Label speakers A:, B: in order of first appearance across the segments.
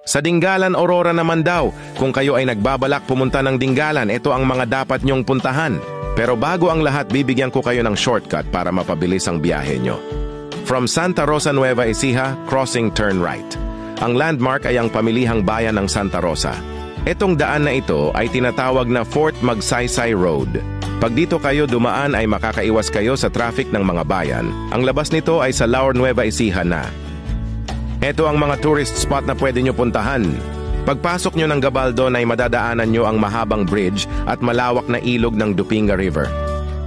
A: Sa Dingalan Aurora naman daw, kung kayo ay nagbabalak pumunta ng Dingalan, ito ang mga dapat nyong puntahan. Pero bago ang lahat, bibigyan ko kayo ng shortcut para mapabilis ang biyahe nyo. From Santa Rosa, Nueva Ecija, crossing turn right. Ang landmark ay ang pamilihang bayan ng Santa Rosa. Itong daan na ito ay tinatawag na Fort Magsaysay Road. Pag dito kayo dumaan ay makakaiwas kayo sa traffic ng mga bayan. Ang labas nito ay sa Laur, Nueva Ecija na. Ito ang mga tourist spot na pwede nyo puntahan. Pagpasok nyo ng Gabaldon ay madadaanan nyo ang mahabang bridge at malawak na ilog ng Dupinga River.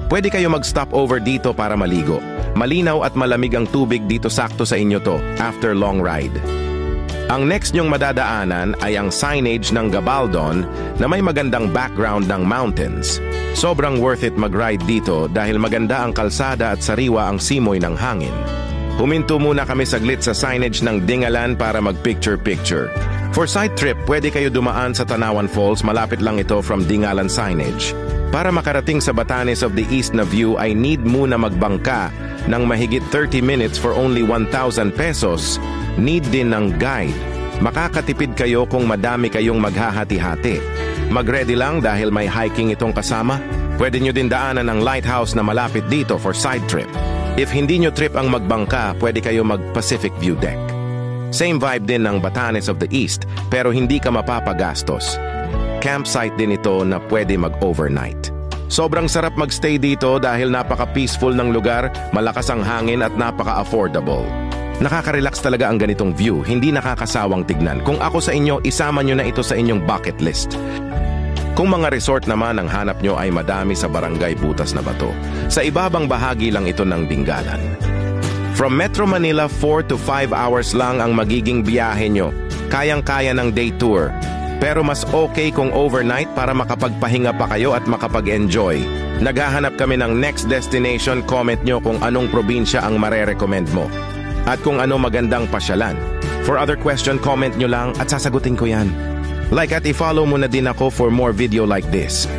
A: Pwede kayo mag-stop over dito para maligo. Malinaw at malamig ang tubig dito, sakto sa inyo to after long ride. Ang next nyong madadaanan ay ang signage ng Gabaldon na may magandang background ng mountains. Sobrang worth it mag-ride dito dahil maganda ang kalsada at sariwa ang simoy ng hangin. Huminto muna kami saglit sa signage ng Dingalan para mag-picture-picture. For side trip, pwede kayo dumaan sa Tanawan Falls, malapit lang ito from Dingalan signage. Para makarating sa Batanes of the East na view ay need muna magbangka ng mahigit 30 minutes for only 1,000 pesos. Need din ng guide. Makakatipid kayo kung madami kayong maghahati-hati. Mag-ready lang dahil may hiking itong kasama. Pwede nyo din daanan ng lighthouse na malapit dito for side trip. If hindi nyo trip ang magbangka, pwede kayo mag-Pacific View Deck. Same vibe din ng Batanes of the East, pero hindi ka mapapagastos. Campsite din ito na pwede mag-overnight. Sobrang sarap magstay dito dahil napaka-peaceful ng lugar, malakas ang hangin at napaka-affordable. Nakaka-relax talaga ang ganitong view, hindi nakakasawang tignan. Kung ako sa inyo, isama nyo na ito sa inyong bucket list. Kung mga resort naman ang hanap nyo ay madami sa Barangay Butas na Bato. Sa ibabang bahagi lang ito ng Dingalan. From Metro Manila, 4 to 5 hours lang ang magiging biyahe nyo. Kayang-kaya ng day tour. Pero mas okay kung overnight para makapagpahinga pa kayo at makapag-enjoy. Naghahanap kami ng next destination, comment nyo kung anong probinsya ang mare-recommend mo. At kung ano magandang pasyalan. For other question, comment nyo lang at sasagutin ko yan. Like at i-follow mo na din ako for more video like this.